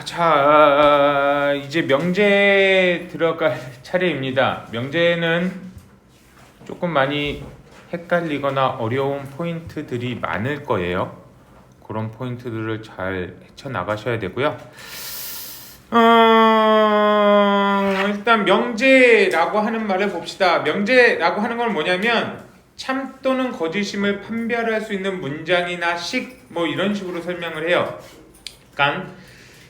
자, 이제 명제 들어갈 차례입니다. 명제는 조금 많이 헷갈리거나 어려운 포인트들이 많을 거예요. 그런 포인트들을 잘 헤쳐나가셔야 되고요. 일단 명제라고 하는 말을 봅시다. 명제라고 하는 건 뭐냐면 참 또는 거짓임을 판별할 수 있는 문장이나 식 뭐 이런 식으로 설명을 해요. 그러니까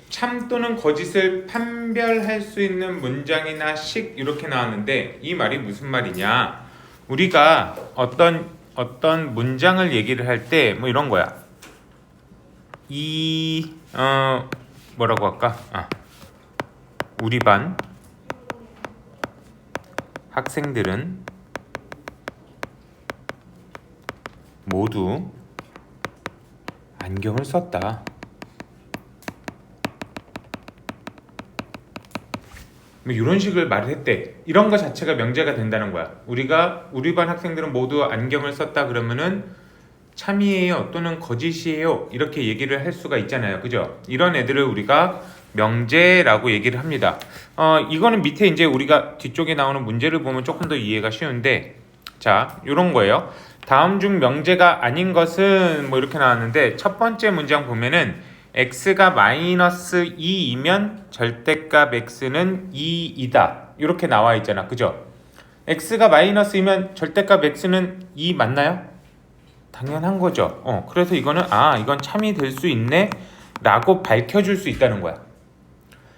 참 또는 거짓을 판별할 수 있는 문장이나 식 이렇게 나왔는데 이 말이 무슨 말이냐? 우리가 어떤 문장을 얘기를 할 때 뭐 이런 거야. 뭐라고 할까? 우리 반 학생들은 모두 안경을 썼다. 뭐 이런 식을 말을 했대. 이런 거 자체가 명제가 된다는 거야. 우리 반 학생들은 모두 안경을 썼다 그러면은 참이에요 또는 거짓이에요 이렇게 얘기를 할 수가 있잖아요. 그죠? 이런 애들을 우리가 명제라고 얘기를 합니다. 이거는 밑에 이제 우리가 뒤쪽에 나오는 문제를 보면 조금 더 이해가 쉬운데, 자, 요런 거예요. 다음 중 명제가 아닌 것은 뭐 이렇게 나왔는데, 첫 번째 문장 보면은 x가 마이너스 2이면 절대값 x는 2이다 이렇게 나와 있잖아. 그죠? x가 마이너스이면 절대값 x는 2 맞나요? 당연한 거죠. 그래서 이거는 이건 참이 될 수 있네 라고 밝혀줄 수 있다는 거야.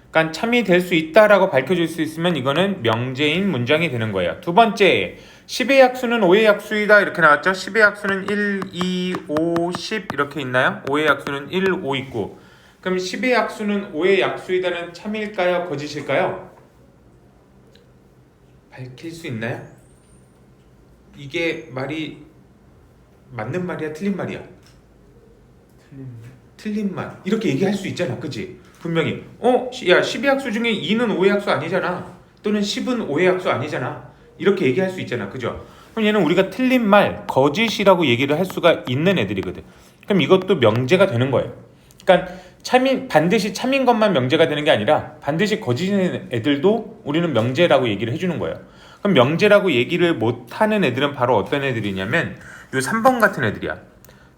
그러니까 참이 될 수 있다라고 밝혀줄 수 있으면 이거는 명제인 문장이 되는 거예요. 두 번째, 10의 약수는 5의 약수이다 이렇게 나왔죠. 10의 약수는 1, 2, 5, 10 이렇게 있나요? 5의 약수는 1, 5 있고, 그럼 10의 약수는 5의 약수이다는 참일까요? 거짓일까요? 밝힐 수 있나요? 이게 말이 맞는 말이야? 틀린 말이야? 틀린 말 이렇게 얘기할 수 있잖아. 그치? 분명히 10의 약수 중에 2는 5의 약수 아니잖아, 또는 10은 5의 약수 아니잖아 이렇게 얘기할 수 있잖아. 그죠? 그럼 얘는 우리가 틀린 말, 거짓이라고 얘기를 할 수가 있는 애들이거든. 그럼 이것도 명제가 되는 거예요. 그러니까 반드시 참인 것만 명제가 되는 게 아니라 반드시 거짓인 애들도 우리는 명제라고 얘기를 해주는 거예요. 그럼 명제라고 얘기를 못하는 애들은 바로 어떤 애들이냐면 요 3번 같은 애들이야.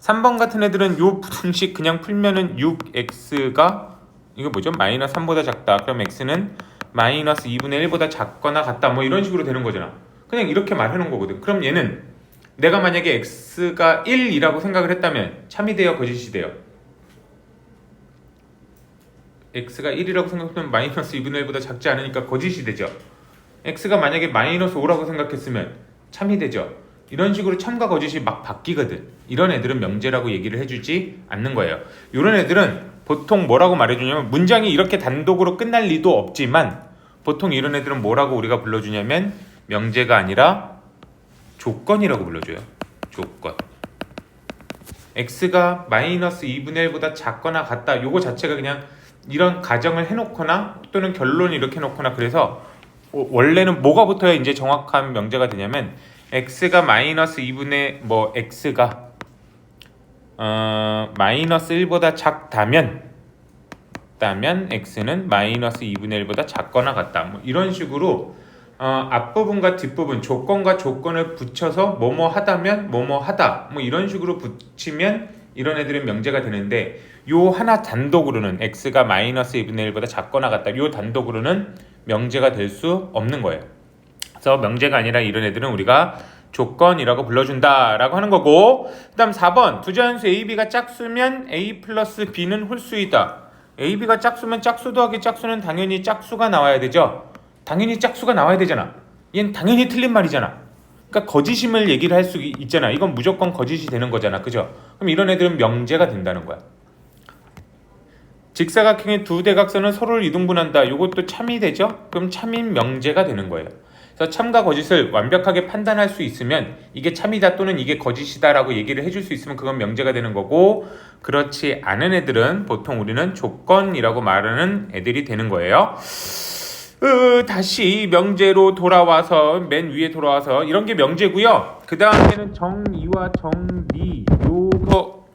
3번 같은 애들은 요 부등식 그냥 풀면은 6x가 이거 뭐죠? 마이너스 3보다 작다. 그럼 x는 마이너스 2분의 1보다 작거나 같다. 뭐 이런 식으로 되는 거잖아. 그냥 이렇게 말해놓은 거거든. 그럼 얘는 내가 만약에 x가 1이라고 생각을 했다면 참이 돼요? 거짓이 돼요? x가 1이라고 생각하면 마이너스 2분의 1보다 작지 않으니까 거짓이 되죠. x가 만약에 마이너스 5라고 생각했으면 참이 되죠. 이런 식으로 참과 거짓이 막 바뀌거든. 이런 애들은 명제라고 얘기를 해주지 않는 거예요. 이런 애들은 보통 뭐라고 말해주냐면, 문장이 이렇게 단독으로 끝날 리도 없지만 보통 이런 애들은 뭐라고 우리가 불러주냐면 명제가 아니라 조건이라고 불러줘요. 조건. x가 마이너스 2분의 1보다 작거나 같다. 요거 자체가 그냥 이런 가정을 해놓거나 또는 결론을 이렇게 해놓거나, 그래서 원래는 뭐가 붙어야 이제 정확한 명제가 되냐면 x가 마이너스 2분의 x가 마이너스 1보다 작다면 x는 마이너스 2분의 1보다 작거나 같다. 뭐 이런 식으로 앞부분과 뒷부분, 조건과 조건을 붙여서 뭐뭐 하다면 뭐뭐 하다, 뭐 이런 식으로 붙이면 이런 애들은 명제가 되는데, 요 하나 단독으로는 x가 마이너스 2분의 1보다 작거나 같다, 요 단독으로는 명제가 될 수 없는 거예요. 그래서 명제가 아니라 이런 애들은 우리가 조건이라고 불러준다 라고 하는 거고, 그 다음 4번, 두 자연수 a, b가 짝수면 a 플러스 b는 홀수이다. a, b가 짝수면 짝수 더하기 짝수는 당연히 짝수가 나와야 되죠. 당연히 짝수가 나와야 되잖아. 얘는 당연히 틀린 말이잖아. 그러니까 거짓임을 얘기를 할 수 있잖아. 이건 무조건 거짓이 되는 거잖아. 그죠? 그럼 이런 애들은 명제가 된다는 거야. 직사각형의 두 대각선은 서로를 이등분한다. 이것도 참이 되죠? 그럼 참인 명제가 되는 거예요. 그래서 참과 거짓을 완벽하게 판단할 수 있으면 이게 참이다 또는 이게 거짓이다 라고 얘기를 해줄 수 있으면 그건 명제가 되는 거고, 그렇지 않은 애들은 보통 우리는 조건이라고 말하는 애들이 되는 거예요. 다시 명제로 돌아와서 맨 위에 돌아와서 이런 게 명제고요. 그 다음에는 정의와 정리, 요거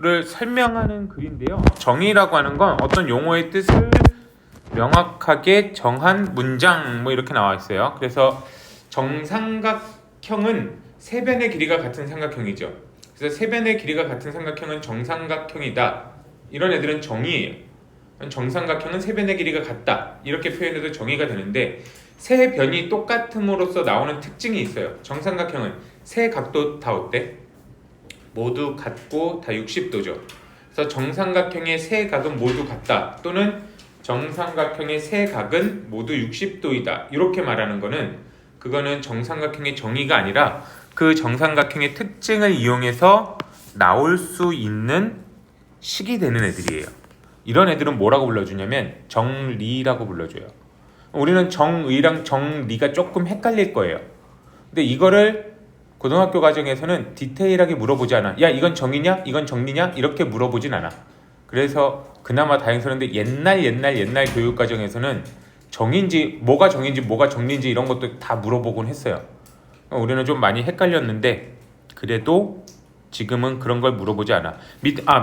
를 설명하는 글인데요. 정의라고 하는 건 어떤 용어의 뜻을 명확하게 정한 문장 뭐 이렇게 나와 있어요. 그래서 정삼각형은 세 변의 길이가 같은 삼각형이죠. 그래서 세 변의 길이가 같은 삼각형은 정삼각형이다. 이런 애들은 정의예요. 정삼각형은 세 변의 길이가 같다. 이렇게 표현해도 정의가 되는데 세 변이 똑같음으로써 나오는 특징이 있어요. 정삼각형은 세 각도 다 어때? 모두 같고 다 60도죠. 그래서 정삼각형의 세 각은 모두 같다. 또는 정삼각형의 세 각은 모두 60도이다. 이렇게 말하는 거는 그거는 정삼각형의 정의가 아니라 그 정삼각형의 특징을 이용해서 나올 수 있는 식이 되는 애들이에요. 이런 애들은 뭐라고 불러주냐면 정리라고 불러줘요. 우리는 정의랑 정리가 조금 헷갈릴 거예요. 근데 이거를 고등학교 과정에서는 디테일하게 물어보지 않아. 야, 이건 정의냐? 이건 정리냐? 이렇게 물어보진 않아. 그래서 그나마 다행스러운데 옛날 교육 과정에서는 정인지 뭐가 정인지 뭐가 정리인지 이런 것도 다 물어보곤 했어요. 우리는 좀 많이 헷갈렸는데 그래도 지금은 그런 걸 물어보지 않아.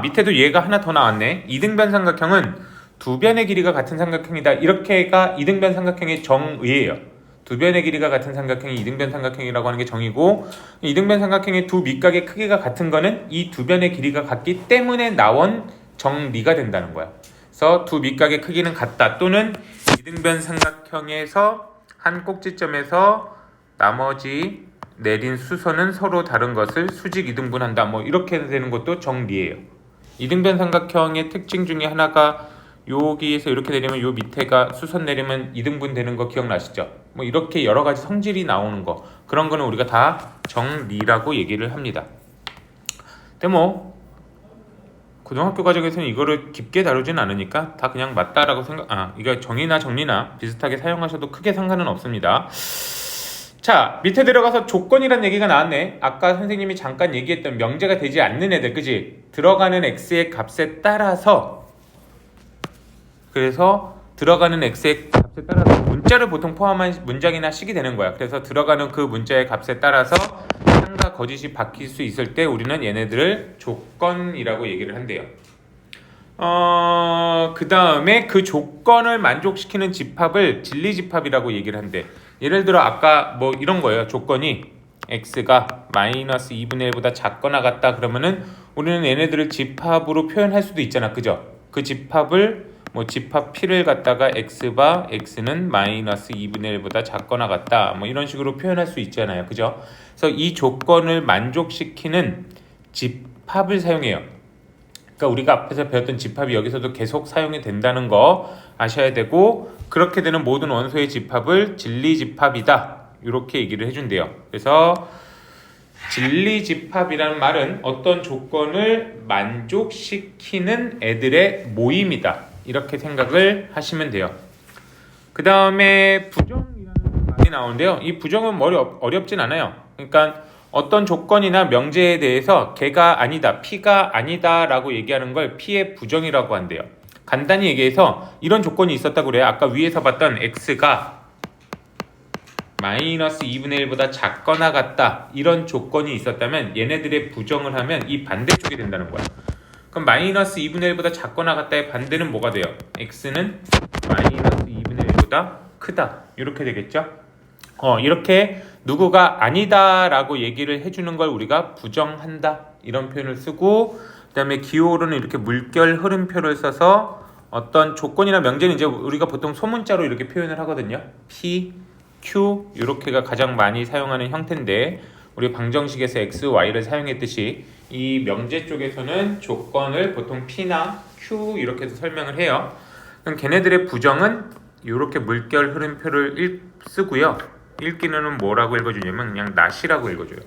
밑에도 얘가 하나 더 나왔네. 이등변 삼각형은 두 변의 길이가 같은 삼각형이다. 이렇게가 이등변 삼각형의 정의예요. 두 변의 길이가 같은 삼각형이 이등변 삼각형이라고 하는 게 정의고, 이등변 삼각형의 두 밑각의 크기가 같은 거는 이 두 변의 길이가 같기 때문에 나온 정리가 된다는 거야. 그래서 두 밑각의 크기는 같다. 또는 이등변 삼각형에서 한 꼭지점에서 나머지 내린 수선은 서로 다른 것을 수직 이등분한다. 뭐 이렇게 되는 것도 정리예요. 이등변 삼각형의 특징 중에 하나가 여기에서 이렇게 내리면 요 밑에가 수선 내리면 이등분 되는 거 기억나시죠? 뭐 이렇게 여러 가지 성질이 나오는 거, 그런 거는 우리가 다 정리라고 얘기를 합니다. 근데 뭐 고등학교 과정에서는 이거를 깊게 다루진 않으니까 다 그냥 맞다라고 이거 정의나 정리나 비슷하게 사용하셔도 크게 상관은 없습니다. 자, 밑에 들어가서 조건이란 얘기가 나왔네. 아까 선생님이 잠깐 얘기했던 명제가 되지 않는 애들, 그지? 들어가는 x의 값에 따라서, 그래서 들어가는 x의 값에 따라서 문자를 보통 포함한 문장이나 식이 되는 거야. 그래서 들어가는 그 문자의 값에 따라서 상과 거짓이 바뀔 수 있을 때 우리는 얘네들을 조건이라고 얘기를 한대요. 그 다음에 그 조건을 만족시키는 집합을 진리집합이라고 얘기를 한대. 예를 들어 아까 뭐 이런 거예요. 조건이 x가 마이너스 2분의 1보다 작거나 같다 그러면은 우리는 얘네들을 집합으로 표현할 수도 있잖아. 그죠? 그 집합을 뭐 집합 P를 갖다가 x바 x는 마이너스 2분의 1보다 작거나 같다. 뭐 이런 식으로 표현할 수 있잖아요. 그죠? 그래서 이 조건을 만족시키는 집합을 사용해요. 그러니까 우리가 앞에서 배웠던 집합이 여기서도 계속 사용이 된다는 거 아셔야 되고, 그렇게 되는 모든 원소의 집합을 진리집합이다. 이렇게 얘기를 해준대요. 그래서 진리집합이라는 말은 어떤 조건을 만족시키는 애들의 모임이다. 이렇게 생각을 하시면 돼요. 그 다음에 부정이라는 말이 나오는데요. 이 부정은 어렵진 않아요. 그러니까 어떤 조건이나 명제에 대해서 걔가 아니다, P가 아니다 라고 얘기하는 걸 P의 부정이라고 한대요. 간단히 얘기해서 이런 조건이 있었다고 그래요. 아까 위에서 봤던 X가 마이너스 2분의 1보다 작거나 같다, 이런 조건이 있었다면 얘네들의 부정을 하면 이 반대쪽이 된다는 거야. 그럼 마이너스 2분의 1보다 작거나 같다의 반대는 뭐가 돼요? X는 마이너스 2분의 1보다 크다. 이렇게 되겠죠? 이렇게 누구가 아니다 라고 얘기를 해주는 걸 우리가 부정한다, 이런 표현을 쓰고, 그 다음에 기호로는 이렇게 물결 흐름표를 써서 어떤 조건이나 명제는 이제 우리가 보통 소문자로 이렇게 표현을 하거든요. P, Q 이렇게가 가장 많이 사용하는 형태인데, 우리 방정식에서 X, Y를 사용했듯이 이 명제 쪽에서는 조건을 보통 P나 Q 이렇게 해서 설명을 해요. 그럼 걔네들의 부정은 이렇게 물결 흐름표를 쓰고요. 읽기는 뭐라고 읽어주냐면 그냥 not이라고 읽어줘요.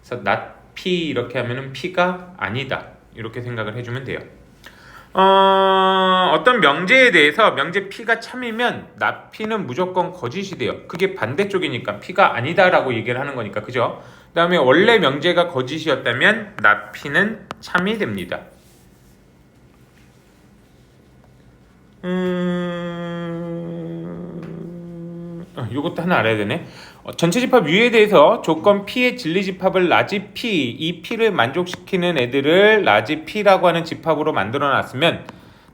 그래서 not P 이렇게 하면은 P가 아니다, 이렇게 생각을 해주면 돼요. 어떤 명제에 대해서 명제 P가 참이면 not P는 무조건 거짓이 돼요. 그게 반대쪽이니까 P가 아니다라고 얘기를 하는 거니까, 그죠? 그 다음에 원래 명제가 거짓이었다면 not P는 참이 됩니다. 요것도 하나 알아야 되네. 전체 집합 U에 대해서 조건 P의 진리 집합을 라지 P, 이 P를 만족시키는 애들을 라지 P라고 하는 집합으로 만들어 놨으면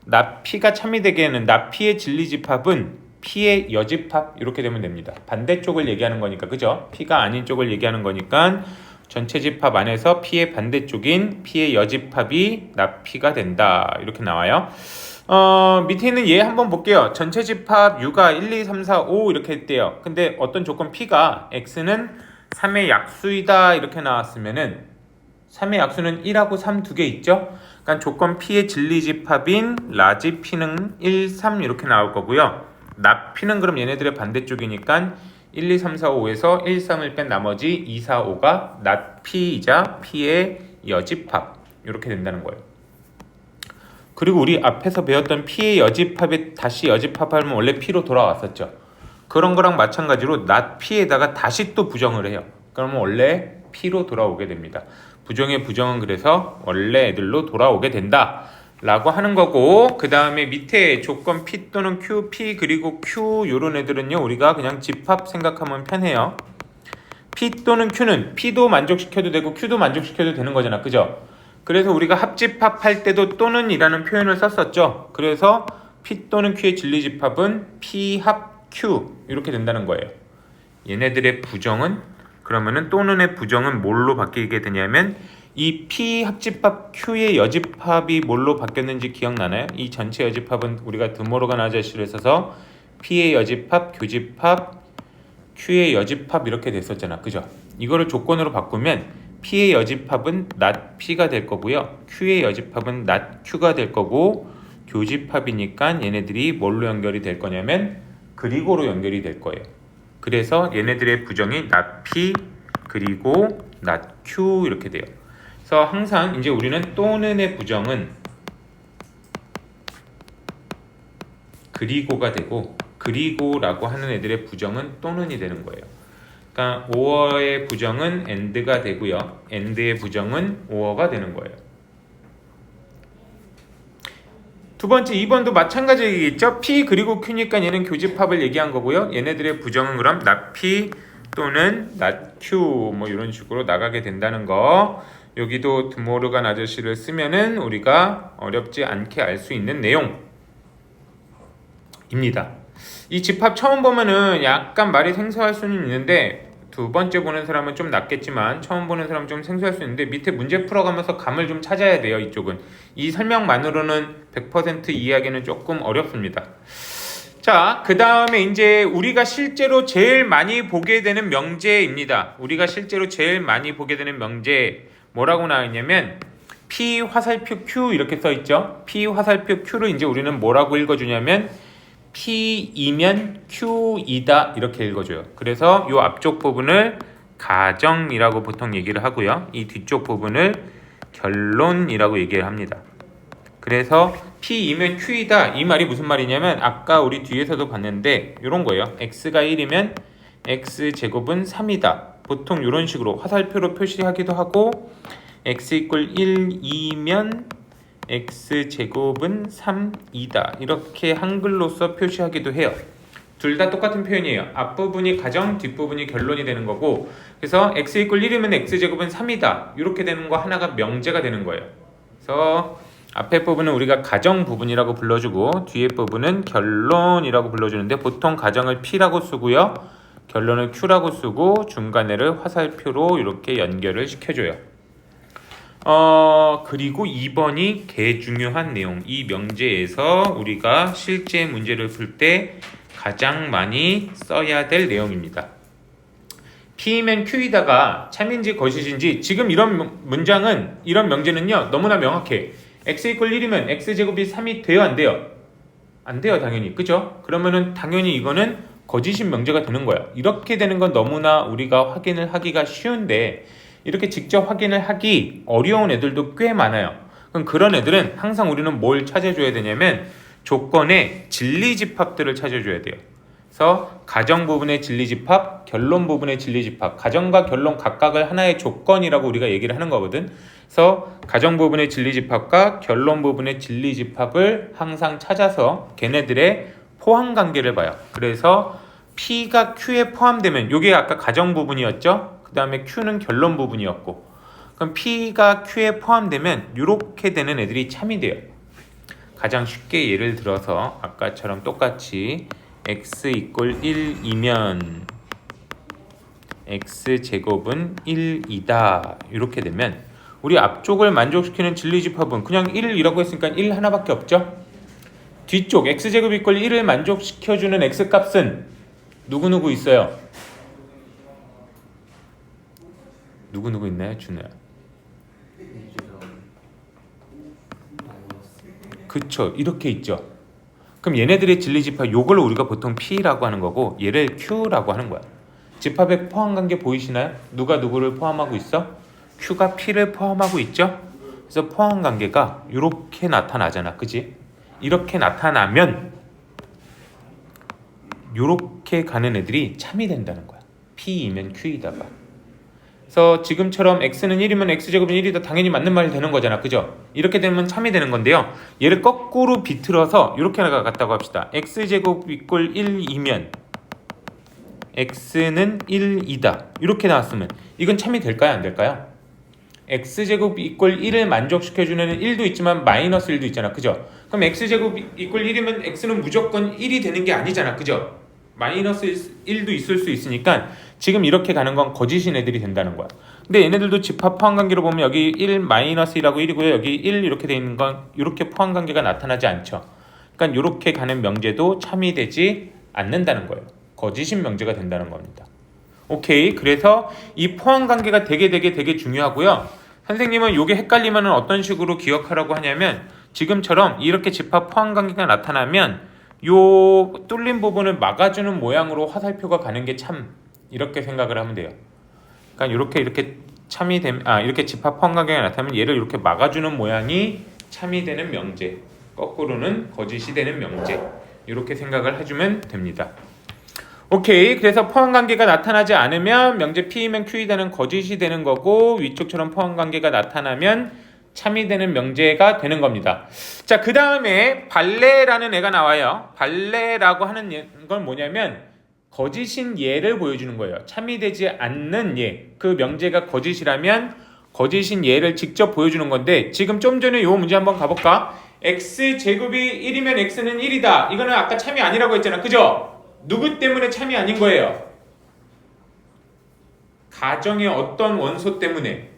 나 P가 참이되게 하는 나 P의 진리 집합은 P의 여집합 이렇게 되면 됩니다. 반대쪽을 얘기하는 거니까 그죠? P가 아닌 쪽을 얘기하는 거니까 전체 집합 안에서 P의 반대쪽인 P의 여집합이 나 P가 된다 이렇게 나와요. 밑에 있는 얘 한번 볼게요. 전체 집합 U가 1, 2, 3, 4, 5 이렇게 했대요. 근데 어떤 조건 P가 X는 3의 약수이다 이렇게 나왔으면은 3의 약수는 1하고 3 두 개 있죠? 그러니까 조건 P의 진리 집합인 라지 P는 1, 3 이렇게 나올 거고요. 나 P는 그럼 얘네들의 반대쪽이니까 1, 2, 3, 4, 5에서 1, 3을 뺀 나머지 2, 4, 5가 나 P이자 P의 여집합 이렇게 된다는 거예요. 그리고 우리 앞에서 배웠던 P의 여집합에 다시 여집합하면 원래 P로 돌아왔었죠. 그런 거랑 마찬가지로 not P에다가 다시 또 부정을 해요. 그러면 원래 P로 돌아오게 됩니다. 부정의 부정은 그래서 원래 애들로 돌아오게 된다 라고 하는 거고, 그 다음에 밑에 조건 P 또는 Q, P 그리고 Q 요런 애들은요 우리가 그냥 집합 생각하면 편해요. P 또는 Q는 P도 만족시켜도 되고 Q도 만족시켜도 되는 거잖아, 그죠? 그래서 우리가 합집합할 때도 또는 이라는 표현을 썼었죠. 그래서 P 또는 Q의 진리집합은 P 합 Q 이렇게 된다는 거예요. 얘네들의 부정은 그러면은 또는의 부정은 뭘로 바뀌게 되냐면 이 P 합집합 Q의 여집합이 뭘로 바뀌었는지 기억나나요? 이 전체 여집합은 우리가 드모르간 아저씨를 써서 P의 여집합, 교집합, Q의 여집합 이렇게 됐었잖아, 그죠? 이거를 조건으로 바꾸면 P의 여집합은 not P가 될 거고요. Q의 여집합은 not Q가 될 거고, 교집합이니까 얘네들이 뭘로 연결이 될 거냐면 그리고로 연결이 될 거예요. 그래서 얘네들의 부정이 not P 그리고 not Q 이렇게 돼요. 그래서 항상 이제 우리는 또는의 부정은 그리고가 되고 그리고라고 하는 애들의 부정은 또는이 되는 거예요. 그러니까 or의 부정은 and가 되고요. and의 부정은 or가 되는 거예요. 두 번째 2번도 마찬가지겠죠. P 그리고 Q니까 얘는 교집합을 얘기한 거고요. 얘네들의 부정은 그럼 not P 또는 not Q 뭐 이런 식으로 나가게 된다는 거. 여기도 드모르간 아저씨를 쓰면은 우리가 어렵지 않게 알 수 있는 내용입니다. 이 집합 처음 보면은 약간 말이 생소할 수는 있는데 두 번째 보는 사람은 좀 낫겠지만 처음 보는 사람은 좀 생소할 수 있는데 밑에 문제 풀어가면서 감을 좀 찾아야 돼요. 이쪽은 이 설명만으로는 100% 이해하기는 조금 어렵습니다. 자, 그 다음에 이제 우리가 실제로 제일 많이 보게 되는 명제입니다. 우리가 실제로 제일 많이 보게 되는 명제 뭐라고 나와 있냐면 P 화살표 Q 이렇게 써 있죠. P 화살표 Q를 이제 우리는 뭐라고 읽어주냐면 P이면 Q이다 이렇게 읽어줘요. 그래서 이 앞쪽 부분을 가정이라고 보통 얘기를 하고요. 이 뒤쪽 부분을 결론이라고 얘기를 합니다. 그래서 P이면 Q이다 이 말이 무슨 말이냐면 아까 우리 뒤에서도 봤는데 이런 거예요. X가 1이면 X제곱은 3이다. 보통 이런 식으로 화살표로 표시하기도 하고 X 이퀄 1, 2면 X제곱은 3이다. 이렇게 한글로서 표시하기도 해요. 둘 다 똑같은 표현이에요. 앞부분이 가정, 뒷부분이 결론이 되는 거고 그래서 X 이퀄 1이면 X제곱은 3이다. 이렇게 되는 거 하나가 명제가 되는 거예요. 그래서 앞에 부분은 우리가 가정 부분이라고 불러주고 뒤에 부분은 결론이라고 불러주는데 보통 가정을 P라고 쓰고요. 결론을 Q라고 쓰고 중간에를 화살표로 이렇게 연결을 시켜줘요. 그리고 2번이 개 중요한 내용. 이 명제에서 우리가 실제 문제를 풀 때 가장 많이 써야 될 내용입니다. P면 Q이다가 참인지 거짓인지 지금 이런 문장은 이런 명제는요 너무나 명확해. X 이퀄 1이면 X제곱이 3이 돼요 안 돼요? 안 돼요 당연히. 그죠? 그러면은 당연히 이거는 거짓인 명제가 되는 거야. 이렇게 되는 건 너무나 우리가 확인을 하기가 쉬운데 이렇게 직접 확인을 하기 어려운 애들도 꽤 많아요. 그럼 그런 애들은 항상 우리는 뭘 찾아줘야 되냐면 조건의 진리집합들을 찾아줘야 돼요. 그래서 가정 부분의 진리집합, 결론 부분의 진리집합, 가정과 결론 각각을 하나의 조건이라고 우리가 얘기를 하는 거거든. 그래서 가정 부분의 진리집합과 결론 부분의 진리집합을 항상 찾아서 걔네들의 포함관계를 봐요. 그래서 P가 Q에 포함되면 요게 아까 가정 부분이었죠? 그 다음에 Q는 결론 부분이었고 그럼 P가 Q에 포함되면 이렇게 되는 애들이 참이 돼요. 가장 쉽게 예를 들어서 아까처럼 똑같이 x 이꼴 1이면 x제곱은 1이다 이렇게 되면 우리 앞쪽을 만족시키는 진리집합은 그냥 1이라고 했으니까 1 하나밖에 없죠? 뒤쪽 x제곱 이꼴 1을 만족시켜주는 x값은 누구누구 있어요? 누구누구 있나요? 준호야. 그쵸 이렇게 있죠. 그럼 얘네들의 진리집합 요걸 우리가 보통 P라고 하는 거고 얘를 Q라고 하는 거야. 집합의 포함관계 보이시나요? 누가 누구를 포함하고 있어? Q가 P를 포함하고 있죠? 그래서 포함관계가 이렇게 나타나잖아. 그지? 이렇게 나타나면 이렇게 가는 애들이 참이 된다는 거야. P이면 Q이다가. 그래서 지금처럼 x는 1이면 x제곱은 1이다 당연히 맞는 말이 되는 거잖아. 그죠? 이렇게 되면 참이 되는 건데요. 얘를 거꾸로 비틀어서 이렇게 나갔다고 합시다. x제곱 이꼴 1이면 x는 1이다. 이렇게 나왔으면 이건 참이 될까요? 안 될까요? x제곱 이꼴 1을 만족시켜주는 1도 있지만 마이너스 1도 있잖아. 그죠? 그럼 x제곱 이꼴 1이면 x는 무조건 1이 되는 게 아니잖아. 그죠? 마이너스 1도 있을 수 있으니까 지금 이렇게 가는 건 거짓인 애들이 된다는 거야. 근데 얘네들도 집합 포함관계로 보면 여기 1 마이너스 1하고 1이고요. 여기 1 이렇게 돼 있는 건 이렇게 포함관계가 나타나지 않죠. 그러니까 이렇게 가는 명제도 참이 되지 않는다는 거예요. 거짓인 명제가 된다는 겁니다. 오케이. 그래서 이 포함관계가 되게 중요하고요. 선생님은 이게 헷갈리면 어떤 식으로 기억하라고 하냐면 지금처럼 이렇게 집합 포함관계가 나타나면 요 뚫린 부분을 막아주는 모양으로 화살표가 가는 게 참 이렇게 생각을 하면 돼요. 그러니까 이렇게 참이 되면 이렇게 집합 포함관계가 나타나면 얘를 이렇게 막아주는 모양이 참이 되는 명제, 거꾸로는 거짓이 되는 명제 이렇게 생각을 해주면 됩니다. 오케이. 그래서 포함관계가 나타나지 않으면 명제 P이면 Q이다는 거짓이 되는 거고 위쪽처럼 포함관계가 나타나면 참이 되는 명제가 되는 겁니다. 자, 그 다음에 발레라는 애가 나와요. 발레라고 하는 건 뭐냐면 거짓인 예를 보여주는 거예요. 참이 되지 않는 예. 그 명제가 거짓이라면 거짓인 예를 직접 보여주는 건데 지금 좀 전에 요 문제 한번 가볼까? x제곱이 1이면 x는 1이다. 이거는 아까 참이 아니라고 했잖아. 그죠? 누구 때문에 참이 아닌 거예요? 가정의 어떤 원소 때문에?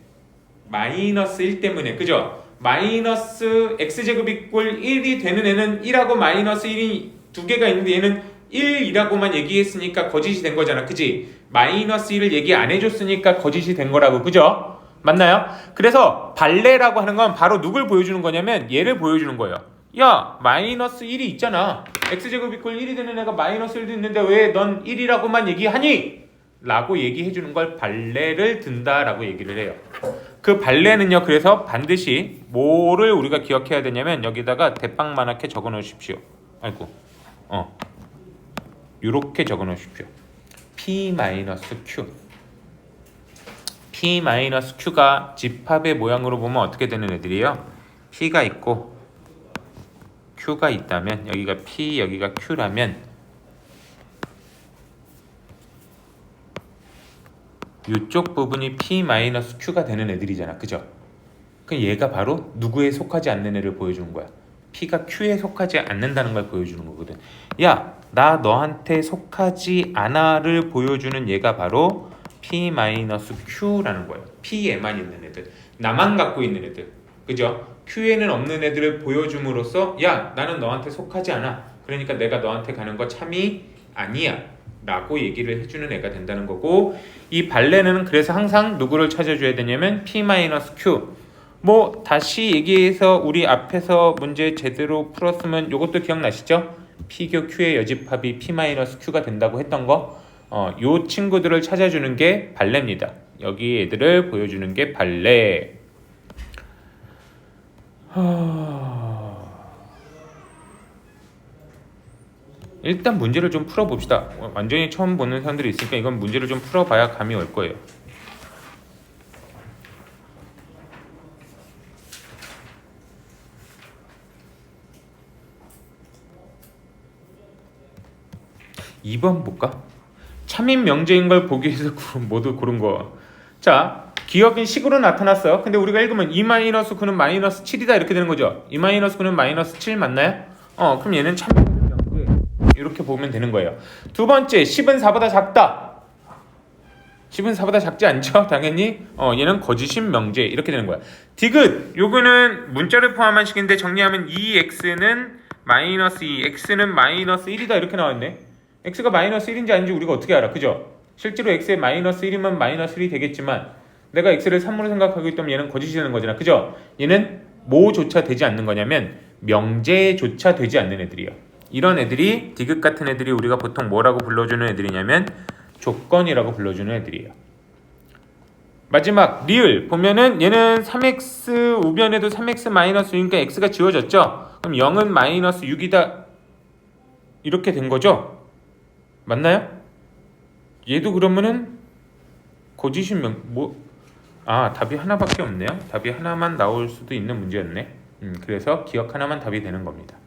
마이너스 1 때문에. 그죠? 마이너스 x제곱 이꼴 1이 되는 애는 1하고 마이너스 1이 두 개가 있는데 얘는 1이라고만 얘기했으니까 거짓이 된 거잖아. 그지? 마이너스 1을 얘기 안 해줬으니까 거짓이 된 거라고. 그죠? 맞나요? 그래서 발레라고 하는 건 바로 누굴 보여주는 거냐면 얘를 보여주는 거예요. 야, 마이너스 1이 있잖아. x제곱 이꼴 1이 되는 애가 마이너스 1도 있는데 왜 넌 1이라고만 얘기하니? 라고 얘기해주는 걸 발레를 든다라고 얘기를 해요. 그 발레는요. 그래서 반드시 뭐를 우리가 기억해야 되냐면 여기다가 대빵만하게 적어 놓으십시오. 아이고. 요렇게 적어 놓으십시오. P-Q. P-Q가 집합의 모양으로 보면 어떻게 되는 애들이에요? P가 있고 Q가 있다면 여기가 P, 여기가 Q라면 이쪽 부분이 P-Q가 되는 애들이잖아. 그죠? 그럼 얘가 바로 누구에 속하지 않는 애를 보여주는 거야. P가 Q에 속하지 않는다는 걸 보여주는 거거든. 야, 나 너한테 속하지 않아를 보여주는 얘가 바로 P-Q라는 거예요. P에만 있는 애들. 나만 갖고 있는 애들. 그죠? Q에는 없는 애들을 보여줌으로써 야, 나는 너한테 속하지 않아. 그러니까 내가 너한테 가는 거 참이 아니야. 라고 얘기를 해주는 애가 된다는 거고 이 발레는 그래서 항상 누구를 찾아줘야 되냐면 P-Q. 뭐 다시 얘기해서 우리 앞에서 문제 제대로 풀었으면 이것도 기억나시죠? P교 Q의 여집합이 P-Q가 된다고 했던 거 요 친구들을 찾아주는 게 발레입니다. 여기 애들을 보여주는 게 발레. 일단 문제를 좀 풀어봅시다. 완전히 처음 보는 사람들이 있으니까 이건 문제를 좀 풀어봐야 감이 올 거예요. 2번 볼까? 참인 명제인 걸 보기 위해서 모두 고른 거. 자, 기억인 식으로 나타났어요. 근데 우리가 읽으면 2-9는 마이너스 7이다 이렇게 되는 거죠. 2-9는 마이너스 7 맞나요? 그럼 얘는 참인 명제 이렇게 보면 되는 거예요. 두 번째, 10은 4보다 작다. 10은 4보다 작지 않죠? 당연히 얘는 거짓인 명제 이렇게 되는 거야. 디귿, 요거는 문자를 포함한 식인데 정리하면 2x는 마이너스 2, x는 마이너스 1이다 이렇게 나왔네. x가 마이너스 1인지 아닌지 우리가 어떻게 알아? 그죠? 실제로 x에 마이너스 1이면 마이너스 1이 되겠지만 내가 x를 3으로 생각하고 있다면 얘는 거짓이 되는 거잖아. 그죠? 얘는 뭐조차 되지 않는 거냐면 명제조차 되지 않는 애들이에요. 이런 애들이 디귿 같은 애들이 우리가 보통 뭐라고 불러주는 애들이냐면 조건이라고 불러주는 애들이에요. 마지막 리을 보면은 얘는 3x 우변에도 3x 마이너스 6이니까 x가 지워졌죠. 그럼 0은 마이너스 6이다 이렇게 된 거죠. 맞나요? 얘도 그러면은 거짓이면 답이 하나밖에 없네요. 답이 하나만 나올 수도 있는 문제였네. 그래서 기억 하나만 답이 되는 겁니다.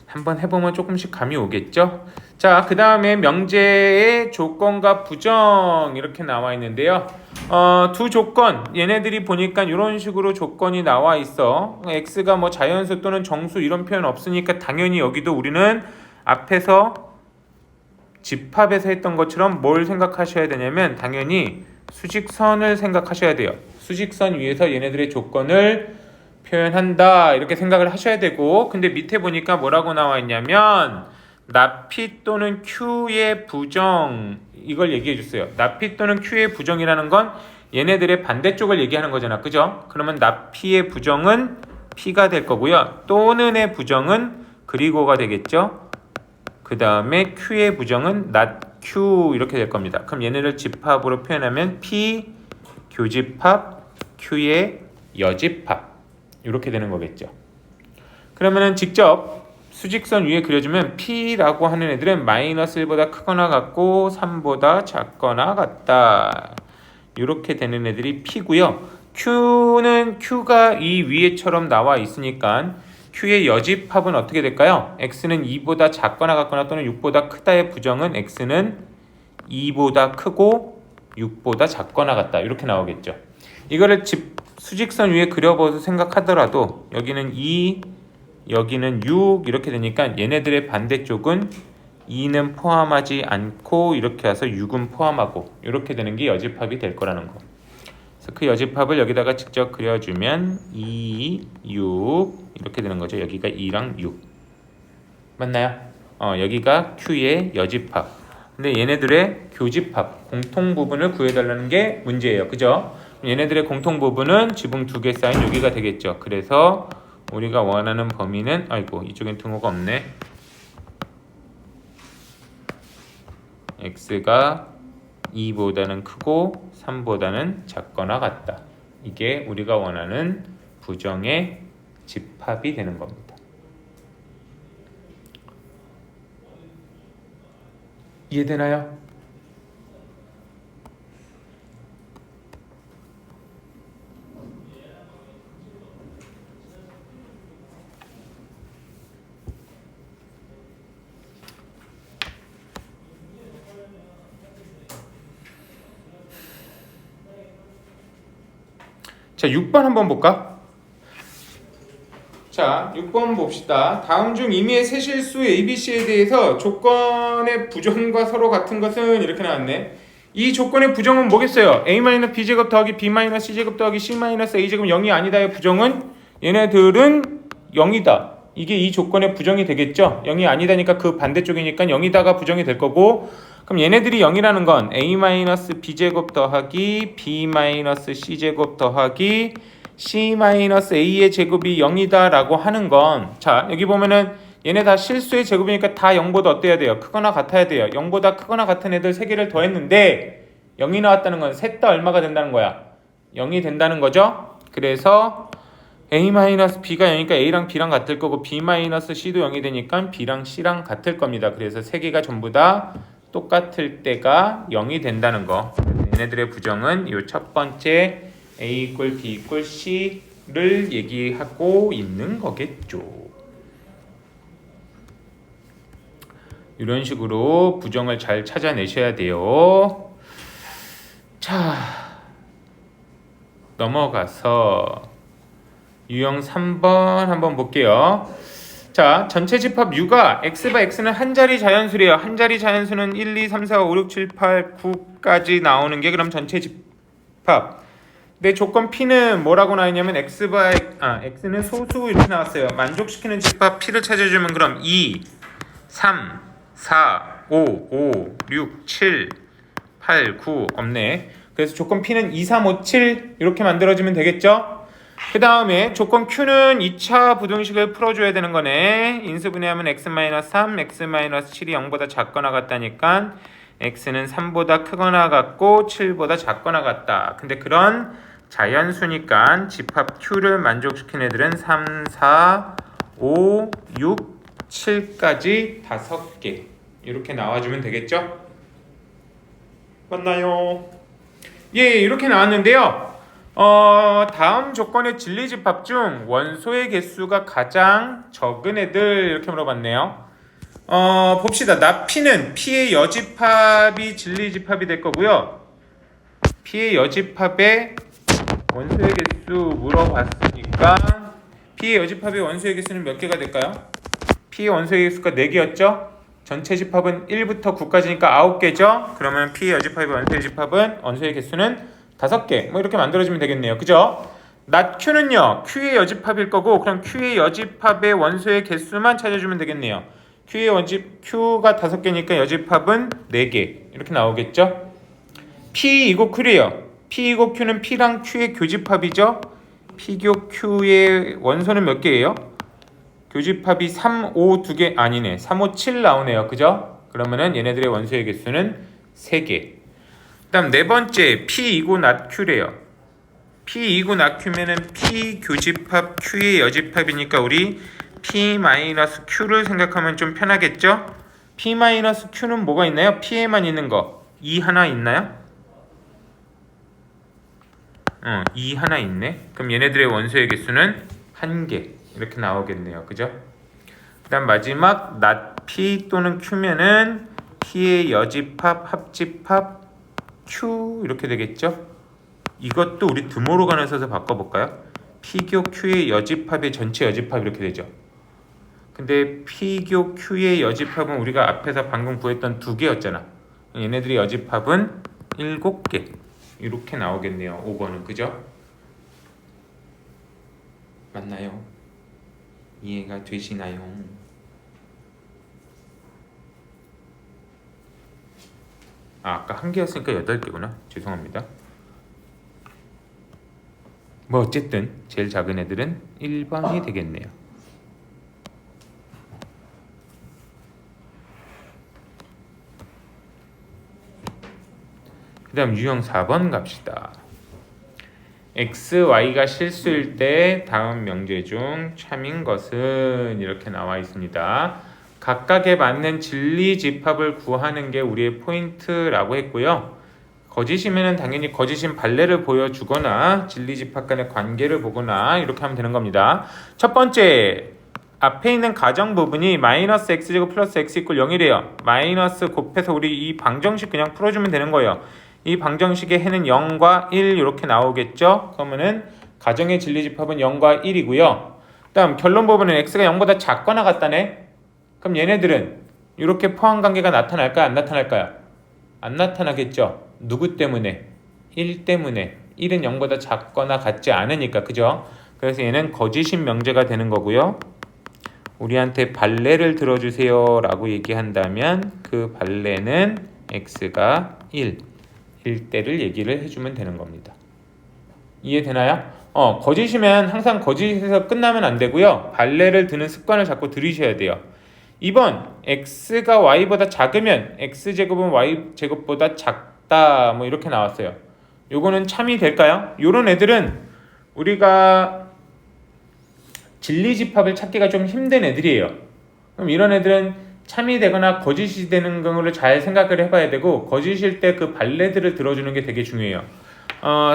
한번 해보면 조금씩 감이 오겠죠? 자, 그 다음에 명제의 조건과 부정 이렇게 나와 있는데요. 두 조건, 얘네들이 보니까 이런 식으로 조건이 나와 있어. x가 뭐 자연수 또는 정수 이런 표현 없으니까 당연히 여기도 우리는 앞에서 집합에서 했던 것처럼 뭘 생각하셔야 되냐면 당연히 수직선을 생각하셔야 돼요. 수직선 위에서 얘네들의 조건을 표현한다 이렇게 생각을 하셔야 되고, 근데 밑에 보니까 뭐라고 나와 있냐면 납 P 또는 Q의 부정 이걸 얘기해 주세요. 납 P 또는 Q의 부정이라는 건 얘네들의 반대쪽을 얘기하는 거잖아. 그죠? 그러면 납 P의 부정은 P가 될 거고요. 또는의 부정은 그리고가 되겠죠. 그 다음에 Q의 부정은 not Q 이렇게 될 겁니다. 그럼 얘네를 집합으로 표현하면 P 교집합 Q의 여집합 이렇게 되는 거겠죠. 그러면은 직접 수직선 위에 그려주면 P라고 하는 애들은 마이너스 1보다 크거나 같고 3보다 작거나 같다. 이렇게 되는 애들이 P고요. Q가 이 위에처럼 나와 있으니까 Q의 여집합은 어떻게 될까요? X는 2보다 작거나 같거나 또는 6보다 크다의 부정은 X는 2보다 크고 6보다 작거나 같다. 이렇게 나오겠죠. 이거를 수직선 위에 그려봐서 생각하더라도 여기는 2, 여기는 6 이렇게 되니까 얘네들의 반대쪽은 2는 포함하지 않고 이렇게 와서 6은 포함하고 이렇게 되는 게 여집합이 될 거라는 거. 그래서 그 여집합을 여기다가 직접 그려주면 2, 6 이렇게 되는 거죠. 여기가 2랑 6 맞나요? 여기가 Q의 여집합. 근데 얘네들의 교집합, 공통 부분을 구해달라는 게 문제예요. 그죠? 얘네들의 공통 부분은 지붕 2개 쌓인 여기가 되겠죠. 그래서 우리가 원하는 범위는 이쪽엔 등호가 없네. x가 2보다는 크고 3보다는 작거나 같다. 이게 우리가 원하는 부정의 집합이 되는 겁니다. 이해되나요? 자, 6번 한번 볼까? 자, 6번 봅시다. 다음 중 임의의 세 실수 ABC에 대해서 조건의 부정과 서로 같은 것은 이렇게 나왔네. 이 조건의 부정은 뭐겠어요? A-B제곱 더하기 B-C제곱 더하기 C-A제곱 0이 아니다의 부정은 얘네들은 0이다. 이게 이 조건의 부정이 되겠죠? 0이 아니다니까 그 반대쪽이니까 0이다가 부정이 될 거고, 그럼 얘네들이 0이라는 건 A-B제곱 더하기 B-C제곱 더하기 C-A의 제곱이 0이다 라고 하는 건, 자 여기 보면은 얘네 다 실수의 제곱이니까 다 0보다 어때야 돼요? 크거나 같아야 돼요. 0보다 크거나 같은 애들 3개를 더했는데 0이 나왔다는 건 셋 다 얼마가 된다는 거야? 0이 된다는 거죠. 그래서 A-B가 0이니까 A랑 B랑 같을 거고 B-C도 0이 되니까 B랑 C랑 같을 겁니다. 그래서 3개가 전부 다 똑같을 때가 0이 된다는 거. 얘네들의 부정은 이 첫 번째 A = B = C를 얘기하고 있는 거겠죠. 이런 식으로 부정을 잘 찾아내셔야 돼요. 자, 넘어가서 유형 3번 한번 볼게요. 자, 전체 집합 U가 X바 X는 한 자리 자연수래요. 한 자리 자연수는 1, 2, 3, 4, 5, 6, 7, 8, 9까지 나오는 게 그럼 전체 집합. 내 조건 P는 뭐라고 나왔냐면 X는 소수 이렇게 나왔어요. 만족시키는 집합 P를 찾아주면 그럼 2, 3, 4, 5, 6, 7, 8, 9 없네. 그래서 조건 P는 2, 3, 5, 7 이렇게 만들어지면 되겠죠? 그 다음에 조건 Q는 2차 부등식을 풀어줘야 되는 거네. 인수분해하면 x-3, x-7이 0보다 작거나 같다니까 x는 3보다 크거나 같고 7보다 작거나 같다. 근데 그런 자연수니까 집합 Q를 만족시킨 애들은 3, 4, 5, 6, 7까지 5개 이렇게 나와주면 되겠죠? 맞나요? 예, 이렇게 나왔는데요. 다음 조건의 진리집합 중 원소의 개수가 가장 적은 애들 이렇게 물어봤네요. 봅시다. 나 P는 P의 여집합이 진리집합이 될 거고요. P의 여집합의 원소의 개수 물어봤으니까 P의 여집합의 원소의 개수는 몇 개가 될까요? P의 원소의 개수가 4개였죠? 전체 집합은 1부터 9까지니까 9개죠? 그러면 P의 여집합의 원소의 개수는 5개 뭐 이렇게 만들어지면 되겠네요. 그죠? 낫 Q는요 Q의 여집합일 거고 그럼 Q의 여집합의 원소의 개수만 찾아주면 되겠네요. Q가 5개니까 여집합은 4개 이렇게 나오겠죠? P 이고 Q래요. P 이고 Q는 P랑 Q의 교집합이죠? P교 Q의 원소는 몇 개예요? 교집합이 3, 5, 2개 아니네. 3, 5, 7 나오네요. 그죠? 그러면은 얘네들의 원소의 개수는 3개. 그 다음 네 번째 P 이고 낫 Q래요. P 이고 낫 Q면은 P 교집합 Q의 여집합이니까 우리 P-Q를 생각하면 좀 편하겠죠? P-Q는 뭐가 있나요? P에만 있는 거 2 하나 있나요? 2 하나 있네. 그럼 얘네들의 원소의 개수는 1개 이렇게 나오겠네요. 그죠? 그 다음 마지막 낫 P 또는 Q면은 P의 여집합, 합집합 Q 이렇게 되겠죠? 이것도 우리 드모로간을 써서 바꿔볼까요? P교 Q의 여집합의 전체 여집합 이렇게 되죠. 근데 P교 Q의 여집합은 우리가 앞에서 방금 구했던 2개였잖아. 얘네들의 여집합은 7개 이렇게 나오겠네요. 5번은 그죠? 맞나요? 이해가 되시나요? 아까 1개였으니까 8개구나. 죄송합니다. 뭐 어쨌든 제일 작은 애들은 1번이 되겠네요. 그 다음 유형 4번 갑시다. X, Y가 실수일 때 다음 명제 중 참인 것은 이렇게 나와 있습니다. 각각에 맞는 진리집합을 구하는 게 우리의 포인트라고 했고요. 거짓이면 당연히 거짓인 발레를 보여주거나 진리집합 간의 관계를 보거나 이렇게 하면 되는 겁니다. 첫 번째, 앞에 있는 가정 부분이 마이너스 x제곱 플러스 x 이퀄 0이래요. 마이너스 곱해서 우리 이 방정식 그냥 풀어주면 되는 거예요. 이 방정식의 해는 0과 1 이렇게 나오겠죠? 그러면은 가정의 진리집합은 0과 1이고요. 다음 결론 부분은 x가 0보다 작거나 같다네. 그럼 얘네들은 이렇게 포함관계가 나타날까요? 안 나타날까요? 안 나타나겠죠? 누구 때문에? 1 때문에. 1은 0보다 작거나 같지 않으니까. 그죠? 그래서 얘는 거짓인 명제가 되는 거고요. 우리한테 발레를 들어주세요 라고 얘기한다면 그 발레는 x가 1일 때를 얘기를 해주면 되는 겁니다. 이해되나요? 거짓이면 항상 거짓에서 끝나면 안 되고요. 발레를 드는 습관을 자꾸 들이셔야 돼요. 2번, x가 y보다 작으면 x제곱은 y제곱보다 작다 뭐 이렇게 나왔어요. 요거는 참이 될까요? 요런 애들은 우리가 진리집합을 찾기가 좀 힘든 애들이에요. 그럼 이런 애들은 참이 되거나 거짓이 되는 경우를 잘 생각을 해봐야 되고 거짓일 때 그 발레들을 들어주는 게 되게 중요해요.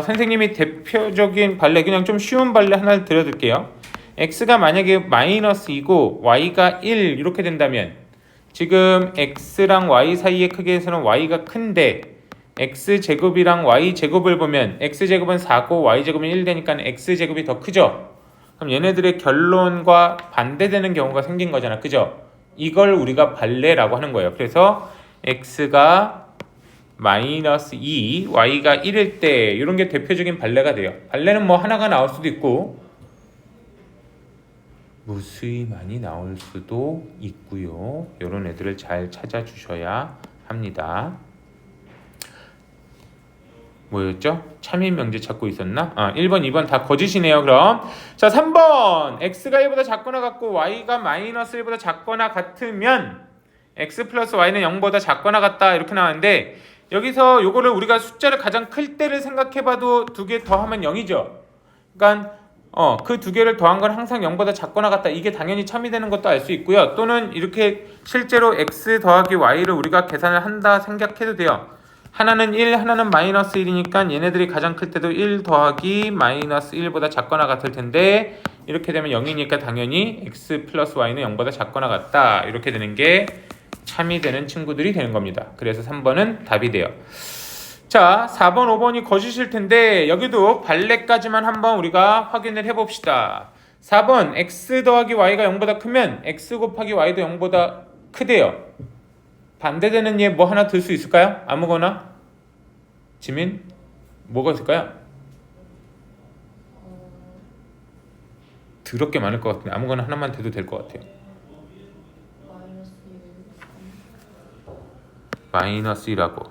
선생님이 대표적인 발레 그냥 좀 쉬운 발레 하나를 들어드릴게요. x가 만약에 마이너스 2고 y가 1 이렇게 된다면 지금 x랑 y 사이의 크기에서는 y가 큰데 x제곱이랑 y제곱을 보면 x제곱은 4고 y제곱은 1 되니까 x제곱이 더 크죠. 그럼 얘네들의 결론과 반대되는 경우가 생긴 거잖아. 그죠? 이걸 우리가 발레라고 하는 거예요. 그래서 x가 마이너스 2, y가 1일 때 이런 게 대표적인 발레가 돼요. 발레는 뭐 하나가 나올 수도 있고 무수히 많이 나올 수도 있고요. 이런 애들을 잘 찾아주셔야 합니다. 뭐였죠? 참인 명제 찾고 있었나? 1번, 2번 다 거짓이네요. 그럼 자, 3번 x가 1보다 작거나 같고 y가 마이너스 1보다 작거나 같으면 x 플러스 y는 0보다 작거나 같다 이렇게 나왔는데 여기서 요거를 우리가 숫자를 가장 클 때를 생각해봐도 두 개 더하면 0이죠. 그러니까 그 두 개를 더한 건 항상 0보다 작거나 같다. 이게 당연히 참이 되는 것도 알 수 있고요. 또는 이렇게 실제로 x 더하기 y를 우리가 계산을 한다 생각해도 돼요. 하나는 1, 하나는 마이너스 1이니까 얘네들이 가장 클 때도 1 더하기 마이너스 1보다 작거나 같을 텐데 이렇게 되면 0이니까 당연히 x 플러스 y는 0보다 작거나 같다. 이렇게 되는 게 참이 되는 친구들이 되는 겁니다. 그래서 3번은 답이 돼요. 자, 4번, 5번이 거짓일 텐데 여기도 발레까지만 한번 우리가 확인을 해봅시다. 4번 x 더하기 y가 0보다 크면 x 곱하기 y도 0보다 크대요. 반대되는 얘 뭐 하나 들 수 있을까요? 아무거나? 지민? 뭐가 있을까요? 더럽게 많을 것 같은데 아무거나 하나만 돼도 될 것 같아요. 마이너스 1하고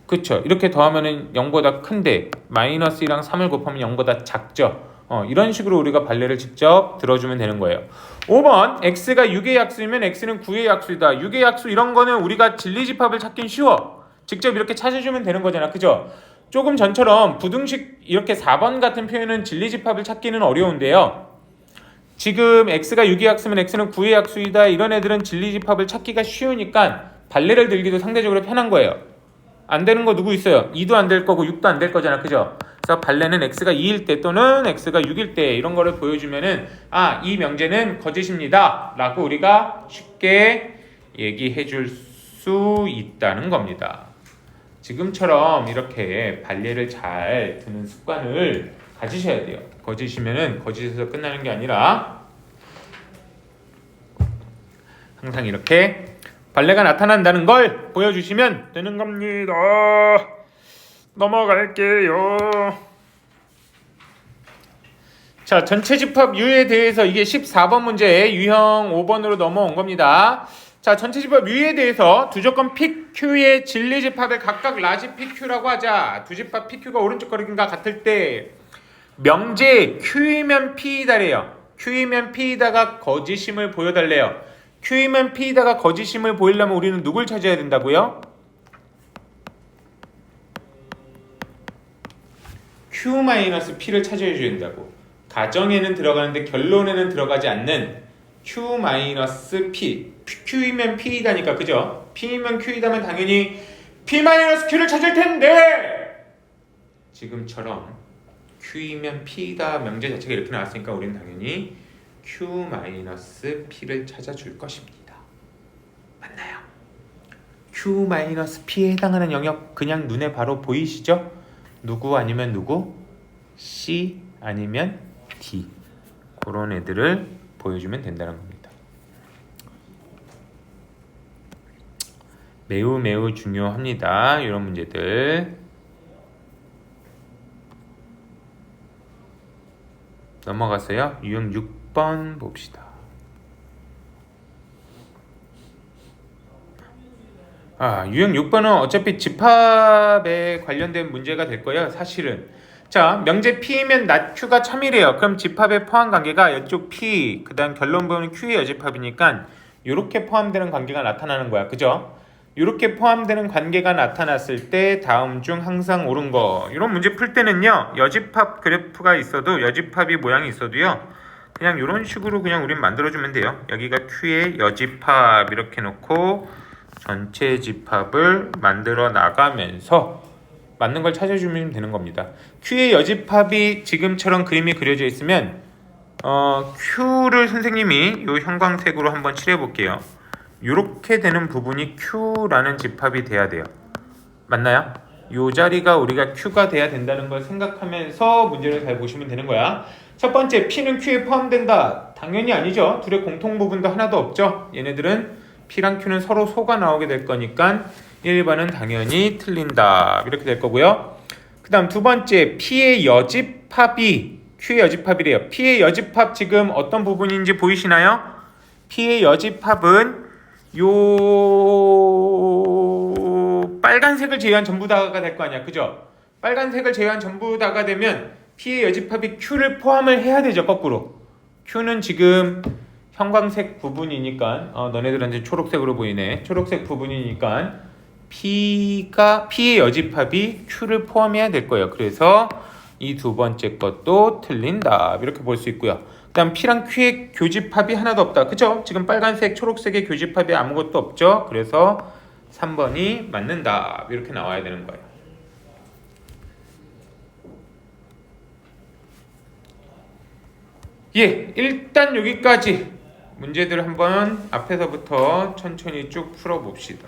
그쵸? 이렇게 더하면은 0보다 큰데 마이너스 1이랑 3을 곱하면 0보다 작죠? 이런 식으로 우리가 발레를 직접 들어주면 되는 거예요. 5번 x가 6의 약수이면 x는 9의 약수이다. 6의 약수 이런 거는 우리가 진리집합을 찾긴 쉬워. 직접 이렇게 찾아주면 되는 거잖아. 그죠? 조금 전처럼 부등식 이렇게 4번 같은 표현은 진리집합을 찾기는 어려운데요. 지금 x가 6의 약수면 x는 9의 약수이다. 이런 애들은 진리집합을 찾기가 쉬우니까 발레를 들기도 상대적으로 편한 거예요. 안 되는 거 누구 있어요? 2도 안 될 거고 6도 안 될 거잖아. 그죠? 그래서 발레는 x가 2일 때 또는 x가 6일 때 이런 거를 보여주면은 이 명제는 거짓입니다 라고 우리가 쉽게 얘기해 줄 수 있다는 겁니다. 지금처럼 이렇게 발레를 잘 드는 습관을 가지셔야 돼요. 거짓이면은 거짓에서 끝나는 게 아니라 항상 이렇게 발레가 나타난다는 걸 보여주시면 되는 겁니다. 넘어갈게요. 자, 전체 집합 U에 대해서 이게 14번 문제 유형 5번으로 넘어온 겁니다. 자, 전체 집합 U에 대해서 두 조건 PQ의 진리 집합을 각각 라지 PQ라고 하자. 두 집합 PQ가 오른쪽 거리인가 같을 때 명제 Q이면 P이다래요. Q이면 P이다가 거짓임을 보여달래요. Q이면 P이다가 거짓임을 보이려면 우리는 누굴 찾아야 된다고요? Q-P를 찾아줘야 된다고. 가정에는 들어가는데 결론에는 들어가지 않는 Q-P. Q이면 P이다니까 그죠? P이면 Q이다면 당연히 P-Q를 찾을 텐데 지금처럼 Q이면 P이다 명제 자체가 이렇게 나왔으니까 우리는 당연히 Q-P를 찾아줄 것입니다. 맞나요? Q-P에 해당하는 영역 그냥 눈에 바로 보이시죠? 누구 아니면 누구? C 아니면 D. 그런 애들을 보여주면 된다는 겁니다. 매우 매우 중요합니다. 이런 문제들. 넘어가서요. 유형 6번 봅시다. 유형 6번은 어차피 집합에 관련된 문제가 될 거예요. 사실은. 자, 명제 P이면 not Q가 참이래요. 그럼 집합의 포함 관계가 이쪽 P, 그 다음 결론 보면 Q의 여집합이니까 이렇게 포함되는 관계가 나타나는 거야. 그죠? 이렇게 포함되는 관계가 나타났을 때 다음 중 항상 옳은 거. 이런 문제 풀 때는요. 여집합 그래프가 있어도 여집합이 모양이 있어도요. 그냥 이런 식으로 그냥 우린 만들어주면 돼요. 여기가 Q의 여집합 이렇게 놓고 전체 집합을 만들어 나가면서 맞는 걸 찾아주면 되는 겁니다. Q의 여집합이 지금처럼 그림이 그려져 있으면 Q를 선생님이 이 형광색으로 한번 칠해 볼게요. 이렇게 되는 부분이 Q라는 집합이 돼야 돼요. 맞나요? 이 자리가 우리가 Q가 돼야 된다는 걸 생각하면서 문제를 잘 보시면 되는 거야. 첫 번째, P는 Q에 포함된다. 당연히 아니죠. 둘의 공통 부분도 하나도 없죠. 얘네들은 P랑 Q는 서로 소가 나오게 될 거니까 1번은 당연히 틀린다. 이렇게 될 거고요. 그 다음 두 번째, P의 여집합이 Q의 여집합이래요. P의 여집합 지금 어떤 부분인지 보이시나요? P의 여집합은 요 빨간색을 제외한 전부 다가 될 거 아니야. 그죠? 빨간색을 제외한 전부 다가 되면 P의 여집합이 Q를 포함을 해야 되죠. 거꾸로. Q는 지금 형광색 부분이니까 너네들한테 초록색으로 보이네. 초록색 부분이니까 P의 여집합이 Q를 포함해야 될 거예요. 그래서 이 두 번째 것도 틀린다. 이렇게 볼 수 있고요. 그 다음 P랑 Q의 교집합이 하나도 없다. 그죠? 지금 빨간색, 초록색의 교집합이 아무것도 없죠? 그래서 3번이 맞는다. 이렇게 나와야 되는 거예요. 예, 일단 여기까지 문제들 한번 앞에서부터 천천히 쭉 풀어봅시다.